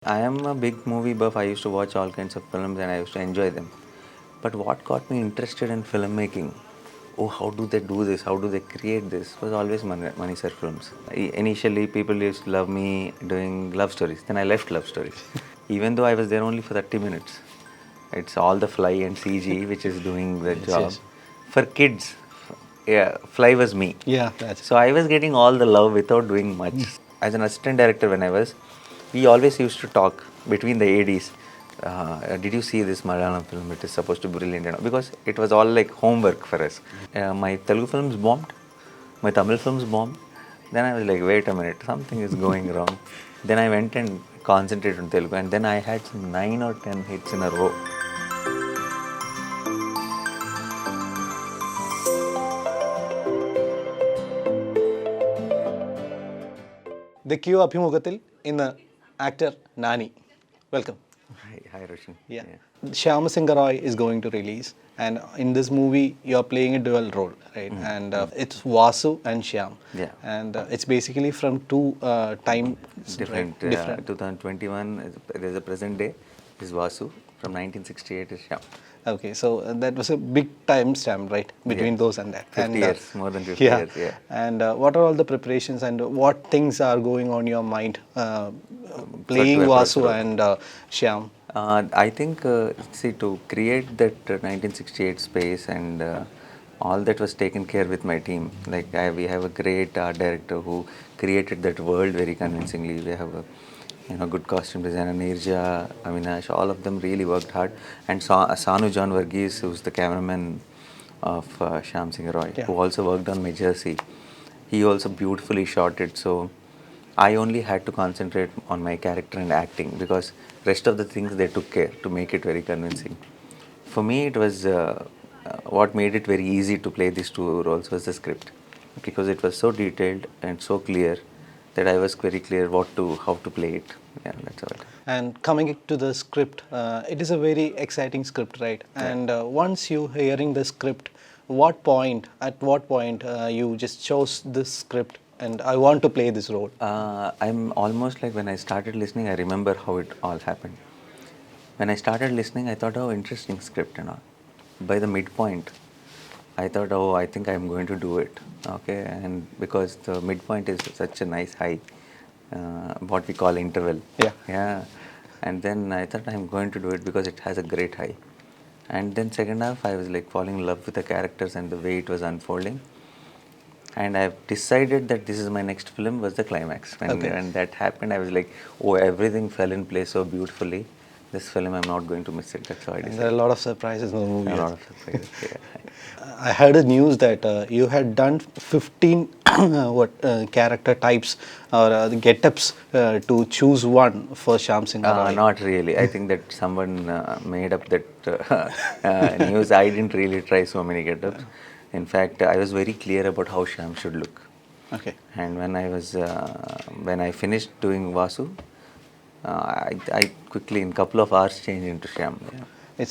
I am a big movie buff. I used to watch all kinds of films and I used to enjoy them. But what got me interested in filmmaking, oh, how do they do this? How do they create this? Was always Mani Sir films. Initially, people used to love me doing love stories. Then I left love stories. Even though I was there only for 30 minutes. It's all the Fly and CG which is doing the Yes, job. yes. For kids, yeah, Fly was me. Yeah, that's So I was getting all the love without doing much. As an assistant director, when I was, we always used to talk between the ADs. Did you see this Malayalam film? It is supposed to be brilliant, because it was all like homework for us. My Telugu films bombed, my Tamil films bombed. Then I was like, wait a minute, something is going wrong. Then I went and concentrated on Telugu, and then I had some 9 or 10 hits in a row. the Q അഭിമുഖത്തിൽ ഇന്ന് actor Nani. Welcome. Hi Roshan. Yeah. Shyam Singh Roy is going to release, and in this movie you're playing a dual role, right? And it's Vasu and Shyam. Yeah. And it's basically from two time Different. right? Different. 2021, there's a present day, is Vasu. From 1968 is Shyam. Okay, so that was a big time stamp, right, between those and that. 50 and, years, more than 50 years, yeah. And what are all the preparations and what things are going on your mind playing to approach Vasu role. and Shyam? I think, see, to create that 1968 space and all that was taken care with my team. Like, we have a great art director who created that world very convincingly. We have a good costume designer, Nirja, Avinash, all of them really worked hard. And Sanu John Varghese, who's the cameraman of Shyam Singh Roy, Yeah. who also worked on my Jersey. He also beautifully shot it. So I only had to concentrate on my character and acting, because rest of the things they took care to make it very convincing. For me, it was what made it very easy to play these two roles was the script, because it was so detailed and so clear that I was very clear how to play it. Yeah, that's all. And coming to the script, it is a very exciting script, right? And once you hearing the script, at what point you just chose this script and I want to play this role? I'm almost like when I started listening, I remember how it all happened. When I started listening, I thought, oh, interesting script and all. By the midpoint, I thought, oh, I think I'm going to do it. Okay, and because the midpoint is such a nice high, what we call interval. Yeah. Yeah. And then I thought I'm going to do it because it has a great high. And then second half, I was like falling in love with the characters and the way it was unfolding. And I've decided that this is my next film was the climax. When that happened, I was like, oh, everything fell in place so beautifully. This film, I'm not going to miss it. That's how I And decided. there are a lot of surprises in the movie. A lot of surprises. Yeah. I heard a news that you had done 15 character types or the get-ups to choose one for Shyam Singh Roy. Not really. I think that someone made up that news. I didn't really try so many get-ups. In fact, I was very clear about how Shyam should look. Okay. And when I finished doing Vasu, I quickly, in a couple of hours, changed into Shyam. Yeah.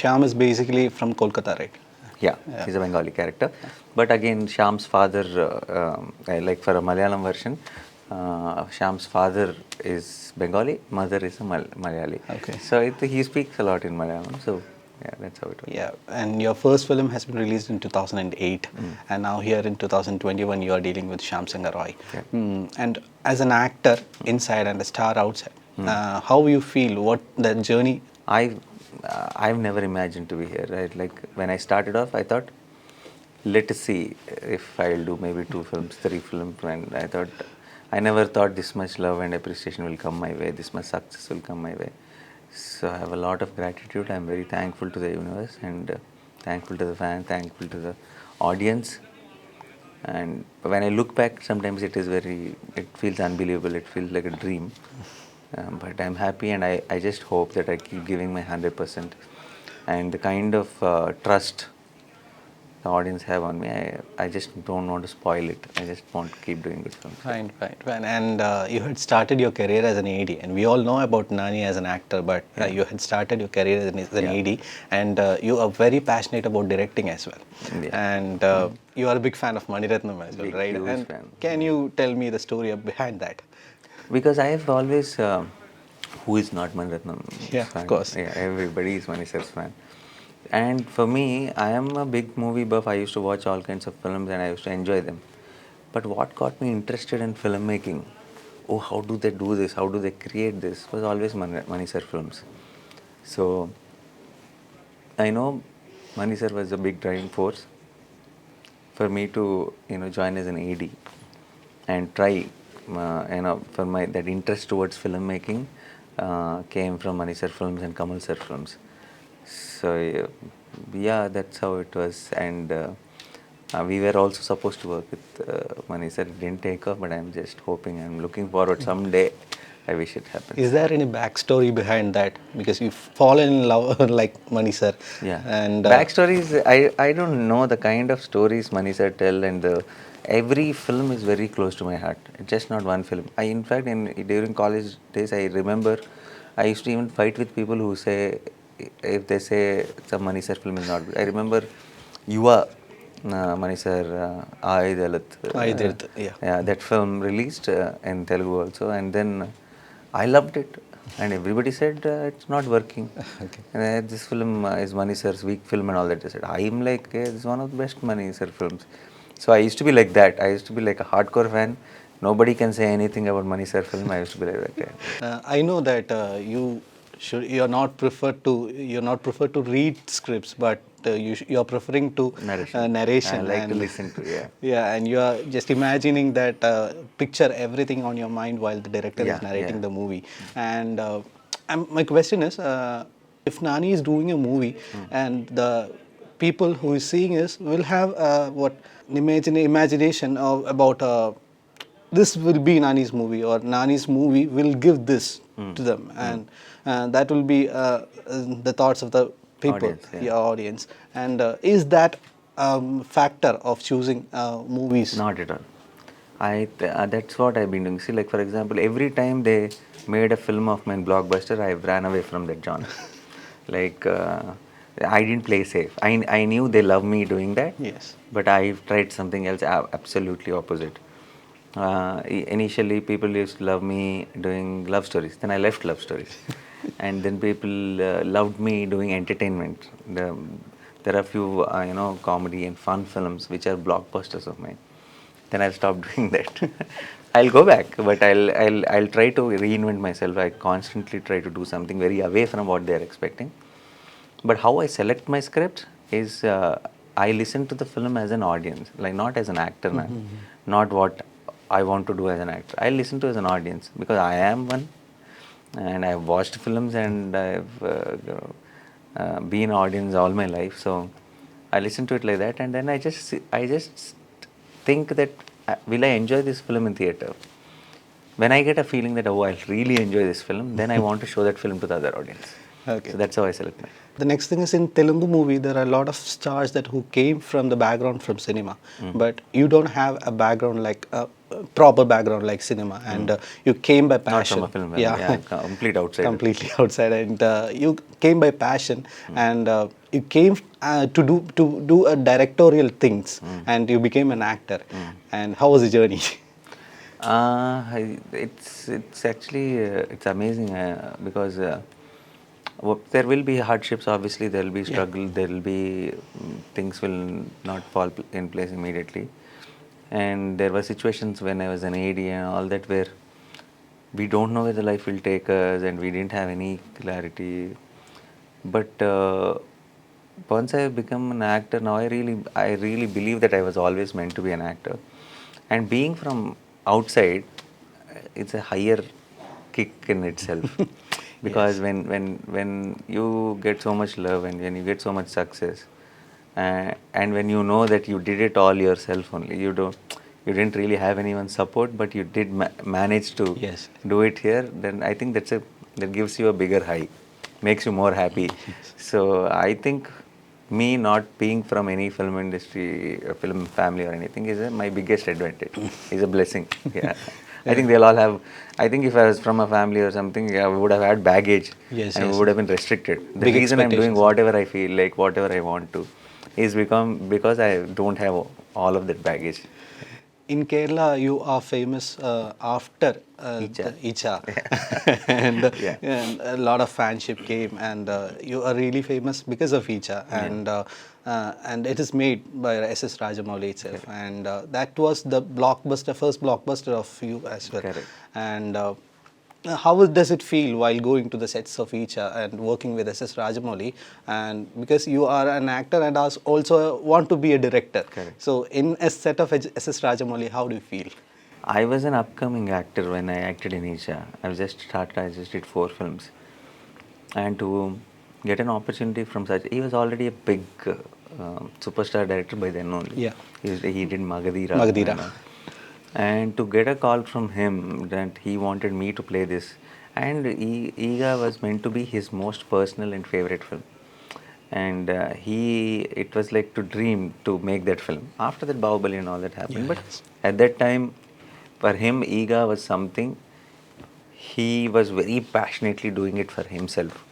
Shyam is basically from Kolkata, right? Yeah, he's a Bengali character. But again, Shyam's father, like for a Malayalam version, Shyam's father is Bengali, mother is a Malayali. Okay. So he speaks a lot in Malayalam. So yeah, that's how it was. Yeah, and your first film has been released in 2008, and now here in 2021 you are dealing with Shyam Singh Roy. Yeah. And as an actor inside and a star outside, how you feel? What that journey? I've never imagined to be here. Right? Like when I started off, I thought, let us see if I'll do maybe 2 films, 3 films. And I never thought this much love and appreciation will come my way, this much success will come my way. So I have a lot of gratitude. I'm very thankful to the universe and thankful to the fans, thankful to the audience. And when I look back, sometimes it feels unbelievable. It feels like a dream. But I'm happy, and I just hope that I keep giving my 100%. And the kind of trust the audience have on me, I just don't want to spoil it. I just want to keep doing good films. Fine. And you had started your career as an AD, and we all know about Nani as an actor, but you had started your career as an AD, and you are very passionate about directing as well. Yeah. And you are a big fan of Mani Ratnam as well, right? Huge And fan. can you tell me the story behind that? Because I have always Who is not Maniratnam Yeah, of fan? course. Yeah, everybody is Mani sir's fan. And for me, I am a big movie buff. I used to watch all kinds of films and I used to enjoy them. But what got me interested in filmmaking, oh, how do they do this? How do they create this? Was always Mani sir films. So I know Mani sir was a big driving force for me to join as an AD and try for my that interest towards filmmaking came from Mani sir films and Kamal sir films. So yeah, that's how it was. And we were also supposed to work with Mani sir. It didn't take off, but I'm just hoping. I'm looking forward someday. I wish it happens. Is there any backstory behind that? Because you've fallen in love like Mani sir. Yeah. And Backstories, I don't know the kind of stories Mani sir tell, and every film is very close to my heart. It's just not one film. In fact, during college days, I remember I used to even fight with people who say, if they say some Mani sir film is not good. I remember Yuva Mani sir, Ay Dalit. I did, yeah. Yeah, that film released in Telugu also, and then I loved it, and everybody said it's not working. Okay. And, this film is Mani sir's weak film and all that. I said, I'm like, this is one of the best Mani sir films. So I used to be like that. I used to be like a hardcore fan. Nobody can say anything about Mani sir film. I used to be like that. I know that you're not preferred to read scripts, but you're preferring to Narration. narration. I like to and- listen to, yeah. Yeah, and you are just imagining that picture everything on your mind while the director Yeah, is narrating yeah. the movie. And my question is, if Nani is doing a movie and the people who is seeing this will have what an imagination about this will be Nani's movie, or Nani's movie will give this to them, and that will be the thoughts of the people, Audience, yeah. the audience. And is that factor of choosing movies? Not at all. That's what I've been doing. See, like for example, every time they made a film of mine blockbuster, I ran away from that genre. Like I didn't play safe. I knew they love me doing that. Yes. But I've tried something else absolutely opposite. Initially, people used to love me doing love stories. Then I left love stories, and then people loved me doing entertainment. There are few comedy and fun films which are blockbusters of mine. Then I'll stop doing that. I'll go back, but I'll try to reinvent myself. I constantly try to do something very away from what they're expecting. But how I select my script is I listen to the film as an audience, like not as an actor, not what I want to do as an actor. I listen to as an audience because I am one, and I've watched films and I've been an audience all my life. So I listen to it like that, and then I just think that will I enjoy this film in theater? When I get a feeling that I'll really enjoy this film, then I want to show that film to the other audience. Okay. So that's how I select my. The next thing is, in Telugu movie, there are a lot of stars that who came from the background from cinema, but you don't have a background like a proper background like cinema, and you came by Not passion. from a film, yeah, complete outsider. Completely outside, and you came by passion, and you came to do a directorial things, and you became an actor. And how was the journey? It's actually it's amazing because there will be hardships. Obviously, there will be struggle. There will be things will not fall in place immediately. And there were situations when I was an AD and all that where we don't know where the life will take us, and we didn't have any clarity. But once I have become an actor, now I really believe that I was always meant to be an actor. And being from outside, it's a higher kick in itself. Because when you get so much love and when you get so much success, and when you know that you did it all yourself only, you didn't really have anyone's support, but you did manage to Yes. do it here, then I think that gives you a bigger high, makes you more happy. So I think me not being from any film industry, film family or anything is my biggest advantage. Is a blessing. Yeah. I think they'll all have. I think if I was from a family or something, I would have had baggage, Yes, and yes. we would have been restricted. The Big reason I'm doing expectations. whatever I feel like, whatever I want to, is because I don't have all of that baggage. in Kerala, you are famous after Icha. the Icha, and, Yeah. and a lot of fanship came, and you are really famous because of Icha, and it is made by S.S. Rajamouli itself, and that was the blockbuster, first blockbuster of you as well, Correct. and. How does it feel while going to the sets of Icha and working with S.S. Rajamouli? And because you are an actor and also want to be a director, Correct. so in a set of S.S. Rajamouli, how do you feel? I was an upcoming actor when I acted in Isha. I was just started, I just did 4 films. And to get an opportunity from such, he was already a big superstar director by then only. Yeah. He did Magadira. Magadira. And to get a call from him that he wanted me to play this, and Iga was meant to be his most personal and favorite film. And it was like to dream to make that film. After that, Bahubali and all that happened. Yeah, But yes. at that time, for him, Iga was something he was very passionately doing it for himself,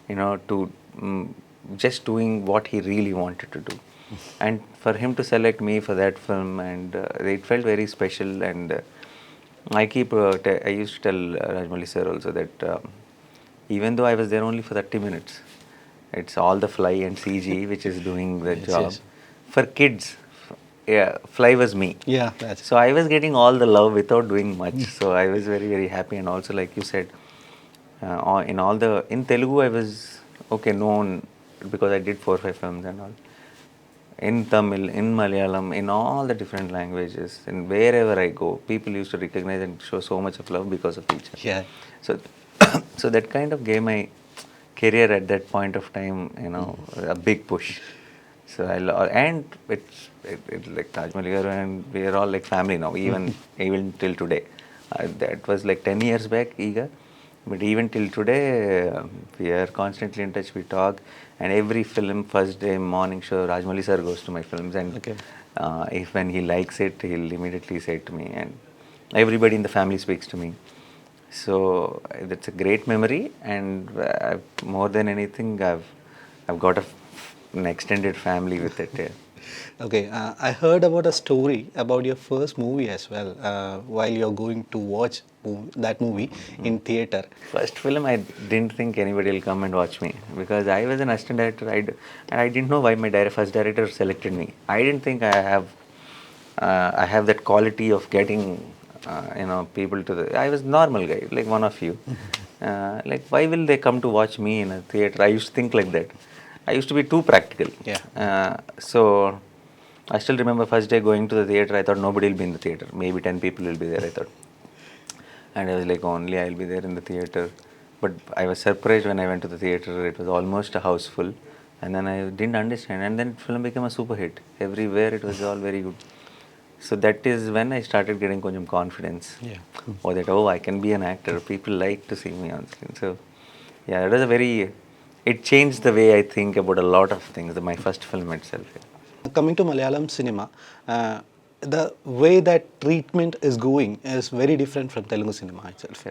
to just doing what he really wanted to do. And for him to select me for that film, and it felt very special. And I used to tell Rajmouli sir also that even though I was there only for 30 minutes, it's all the fly and CG which is doing the Yes, job. yes. For kids, yeah, fly was me. Yeah, that's So I was getting all the love without doing much. So I was very, very happy. And also, like you said, in Telugu, I was known because I did 4 5 films and all. In Tamil, in Malayalam, in all the different languages, and wherever I go, people used to recognize and show so much of love because of each other. yeah. So, so that kind of gave my career at that point of time, a big push. So and it's like Taj Mahal, and we are all like family now, even till today. That was like 10 years back, Eager. But even till today, we are constantly in touch. We talk, and every film, first day morning show, Rajmouli sir goes to my films, and Okay. if when he likes it, he'll immediately say it to me, and everybody in the family speaks to me. So that's a great memory, and more than anything, I've got an extended family with it. Yeah. Okay, I heard about a story about your first movie as well, while you're going to watch that movie in theater. First film, I didn't think anybody will come and watch me because I was an assistant director. And I didn't know why my first director selected me. I didn't think I have that quality of getting people to the. I was normal guy, like one of you. Like why will they come to watch me in a theater? I used to think like that. I used to be too practical. Yeah. So I still remember first day going to the theater. I thought nobody will be in the theater. Maybe 10 people will be there. I thought. And I was like, only I'll be there in the theater. But I was surprised when I went to the theater. It was almost a house full. And then I didn't understand. And then film became a super hit. Everywhere it was all very good. So that is when I started getting konjam confidence. Yeah. Or that, I can be an actor. People like to see me on screen. So yeah, it changed the way I think about a lot of things, my first film itself. Coming to Malayalam cinema, the way that treatment is going is very different from Telugu cinema itself,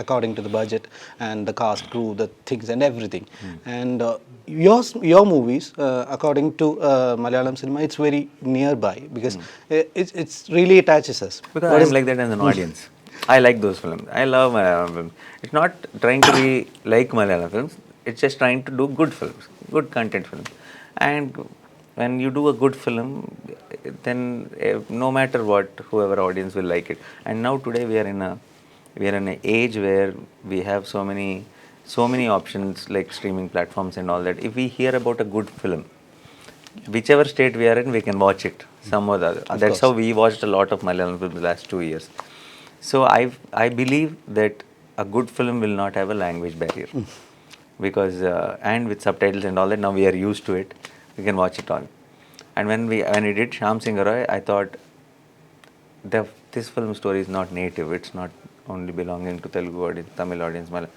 according to the budget and the cast, crew, the things and everything. And your movies, according to Malayalam cinema, it's very nearby because it's really attaches us. Because What I'm is- like that as an audience. I like those films. I love Malayalam films. It's not trying to be like Malayalam films. It's just trying to do good films, good content films. And when you do a good film, then no matter what, whoever audience will like it. And now today we are in an age where we have so many options like streaming platforms and all that. If we hear about a good film, whichever state we are in, we can watch it some or the other. That's course. how we watched a lot of Malayalam films the last 2 years. So I believe that a good film will not have a language barrier because and with subtitles and all that, now we are used to it. We can watch it all. And when we did Shyam Singh Roy, I thought this film story is not native. It's not only belonging to Telugu audience, Tamil audience, Malayalam.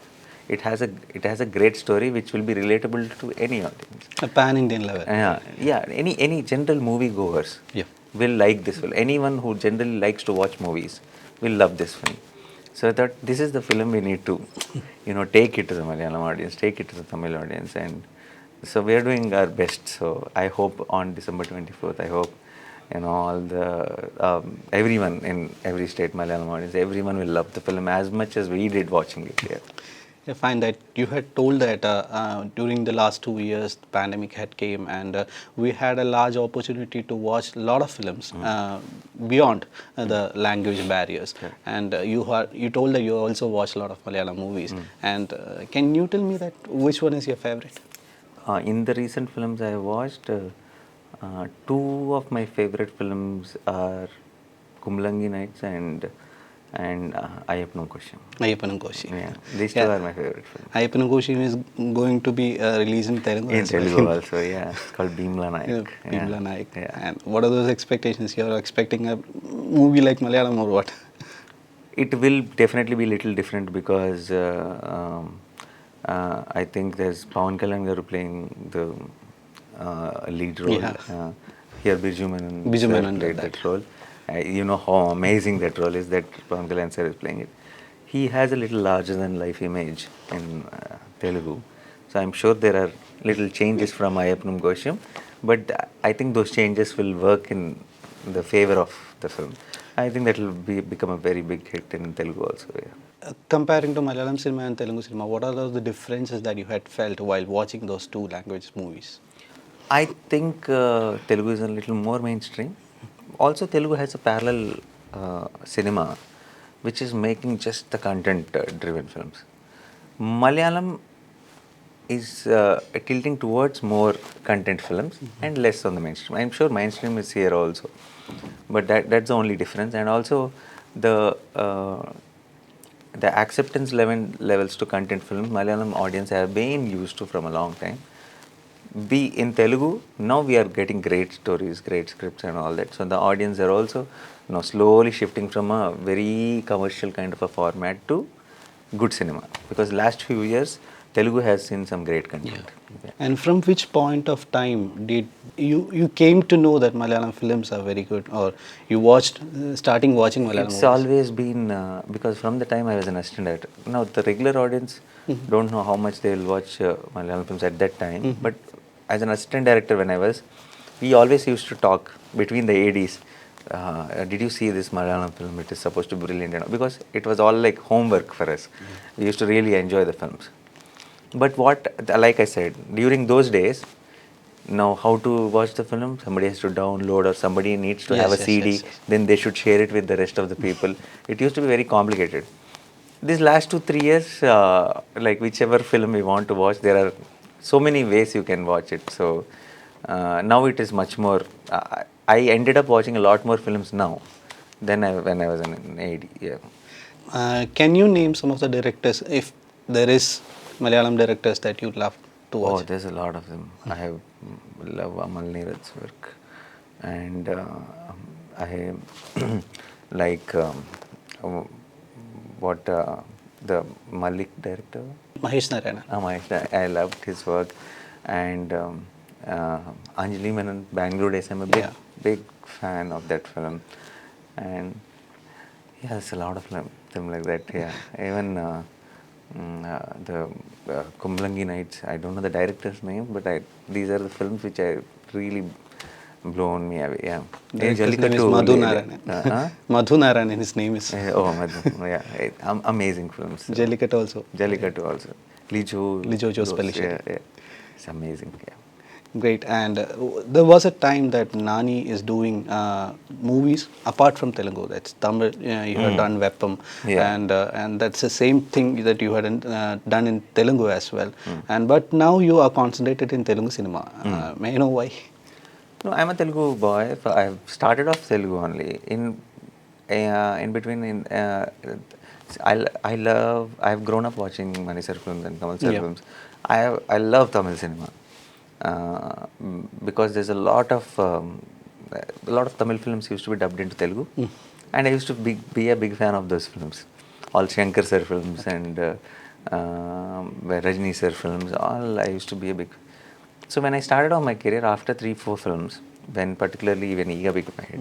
It has a great story which will be relatable to any audience. A pan-Indian level. Any general movie goers Yeah. will like this film. Anyone who generally likes to watch movies will love this film. So I thought this is the film we need to, take it to the Malayalam audience, take it to the Tamil audience, and so we are doing our best. So I hope on December 24th, I hope all the everyone in every state Malayalam audience, everyone will love the film as much as we did watching it here. I find that you had told that during the last 2 years, the pandemic had came, and we had a large opportunity to watch a lot of films beyond the language barriers. And you told that you also watch a lot of Malayalam movies. And can you tell me that which one is your favorite? In the recent films I watched, two of my favorite films are Kumlangi Nights and Ayappanam Kosham. Ayappanam Koshi. Yeah, these two are my favorite films. Ayappanam Koshi is going to be released in Telugu. In as well. Telugu also, yeah. It's called Bhimla Naik. Yeah, Bhimla Naik. Yeah. And what are those expectations? You're expecting a movie like Malayalam or what? It will definitely be a little different because I think there's Pawan Kalyan garu playing the lead role. Yeah. Here Birju Menon Birju sir Menon played did that role. You know how amazing that role is that Pawan Kalyan sir is playing it. He has a little larger than life image in Telugu. So I'm sure there are little changes from Ayappanam Kosham, but I think those changes will work in the favor of the film. I think that will become a very big hit in Telugu also. Yeah. Comparing to Malayalam cinema and Telugu cinema, what are the differences that you had felt while watching those two language movies? I think Telugu is a little more mainstream. Also, Telugu has a parallel cinema which is making just the content driven films. Malayalam is tilting towards more content films and less on the mainstream. I'm sure mainstream is here also, but that's the only difference. And also the acceptance levels to content films Malayalam audience have been used to from a long time. We in Telugu now we are getting great stories, great scripts and all that. So the audience are also slowly shifting from a very commercial kind of a format to good cinema, because last few years Telugu has seen some great content. Yeah. And from which point of time did you came to know that Malayalam films are very good, or you watched starting watching Malayalam It's movies? always been because from the time I was an assistant director. Now the regular audience don't know how much they will watch Malayalam films at that time. But as an assistant director, when I was, we always used to talk between the ADs. Did you see this Malayalam film? It is supposed to be brilliant, because it was all like homework for us. We used to really enjoy the films. But like I said, during those days, now how to watch the film? Somebody has to download, or somebody needs to have a CD. Yes. Then they should share it with the rest of the people. It used to be very complicated. These last 2-3 years, like whichever film we want to watch, there are so many ways you can watch it. So now it is much more. I ended up watching a lot more films now than when I was an AD. Yeah. Can you name some of the directors, if there is Malayalam directors that you love to watch? Oh, there's a lot of them. I love Amal Neeraj's work, and I like the Malik director. Mahesh Narayana. I loved his work, and Anjali Menon, Bangalore Days. I'm a big fan of that film, and yeah, there's a lot of them like that. Yeah, even the Kumlangi Nights. I don't know the director's name, but these are the films which I really blown me away. Yeah, His name is Madhu Narayan. Madhu Narayan, his name is. Oh, Madhu. Yeah, amazing films. Jallikattu also. Jallikattu also. Lijo Jospelli. Yeah, it's amazing. Yeah. Great. And there was a time that Nani is doing movies apart from Telugu. That's Tamil. You have done Veppam, and that's the same thing that you had done in Telugu as well. But now you are concentrated in Telugu cinema. May I know why? No, I'm a Telugu boy. I've started off Telugu only. In between, I've grown up watching Mani sir films and Kamal sir films. I love Tamil cinema because there's a lot of Tamil films used to be dubbed into Telugu, and I used to be a big fan of those films. All Shankar sir films and Rajni sir films. All I used to be a big. So when I started on my career after 3-4 films, particularly when Iga became a hit,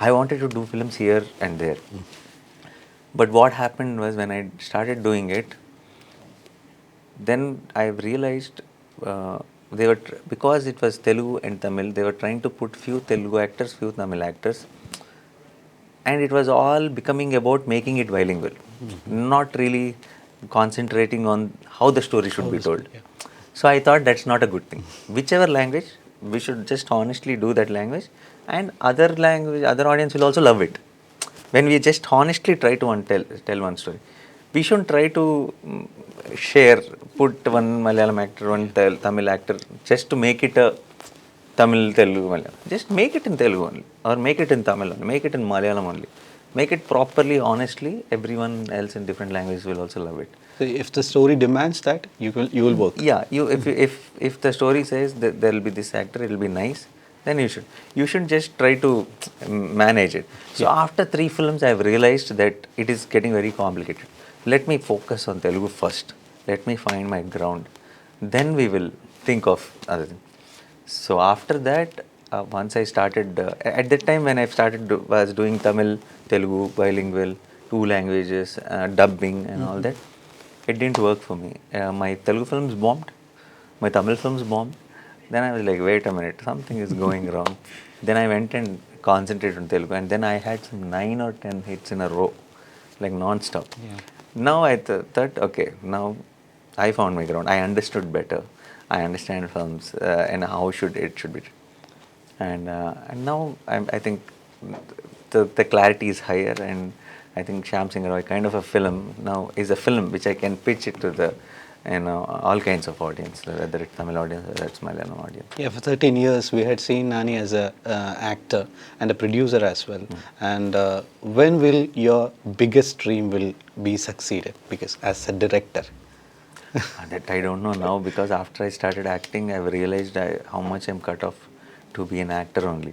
I wanted to do films here and there. But what happened was, when I started doing it, then I realized because it was Telugu and Tamil, they were trying to put few Telugu actors, few Tamil actors, and it was all becoming about making it bilingual, not really concentrating on how the story should be told. So I thought that's not a good thing. Whichever language, we should just honestly do that language, and other language, other audience will also love it. When we just honestly try to tell one story, we shouldn't try to share, put one Malayalam actor, one Tamil actor, just to make it a Tamil, Telugu, Malayalam. Just make it in Telugu only, or make it in Tamil only, make it in Malayalam only. Make it properly, honestly. Everyone else in different languages will also love it. So if the story demands that, you will work. Yeah, if the story says that there will be this actor, it will be nice, then you should just try to manage it. So after 3 films, I have realized that it is getting very complicated. Let me focus on Telugu first. Let me find my ground. Then we will think of other things. So after that, once I started, at that time when I started was doing Tamil, Telugu, bilingual, 2 languages, dubbing and all that, it didn't work for me. My Telugu films bombed, my Tamil films bombed. Then I was like, wait a minute, something is going wrong. Then I went and concentrated on Telugu, and then I had some 9 or 10 hits in a row, like non-stop. Now I thought, okay, now I found my ground. I understood better. I understand films and how it should be. And now I think the clarity is higher, and I think Shyam Singh Roy kind of a film now is a film which I can pitch it to the all kinds of audience, whether it's Tamil audience or it's Malayalam audience. Yeah, for 13 years we had seen Nani as a actor and a producer as well. And when will your biggest dream will be succeeded? Because as a director. That I don't know now, because after I started acting, I've realized how much I'm cut off to be an actor only.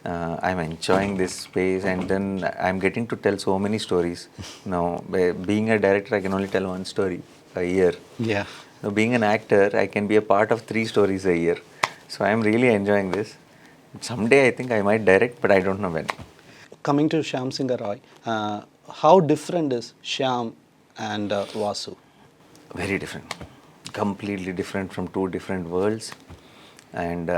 I'm enjoying this space, and then I'm getting to tell so many stories. Now, being a director, I can only tell one story a year. Yeah. Now, being an actor, I can be a part of 3 stories a year. So I'm really enjoying this. Someday I think I might direct, but I don't know when. Coming to Shyam Singh Roy, how different is Shyam and Vasu? Very different. Completely different, from 2 different worlds. And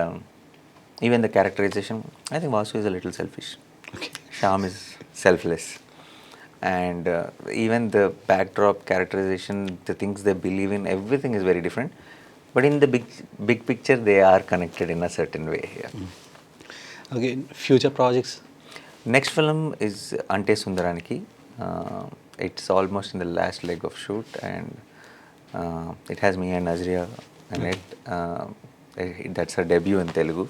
even the characterization, I think Vasu is a little selfish. Okay. Shyam is selfless. And even the backdrop characterization, the things they believe in, everything is very different. But in the big picture, they are connected in a certain way. Yeah. Okay, future projects? Next film is Ante Sundaraniki. It's almost in the last leg of shoot, and it has me and Nazria in it. That's her debut in Telugu.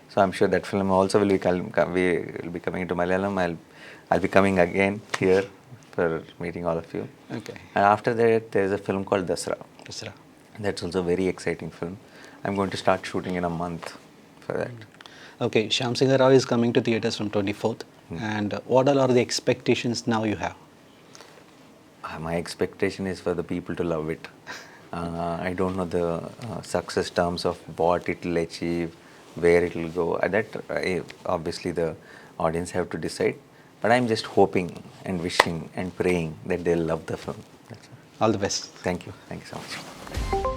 So I'm sure that film also will be coming to Malayalam. I'll be coming again here for meeting all of you. Okay. And after that, there's a film called Dasra. Dasra. That's also a very exciting film. I'm going to start shooting in a month for that. Okay, Shyam Singh Roy is coming to theatres from 24th. And what all are the expectations now you have? My expectation is for the people to love it. I don't know the success terms of what it will achieve, where it will go. Obviously the audience have to decide. But I'm just hoping and wishing and praying that they'll love the film. That's all. All the best. Thank you. Thank you so much.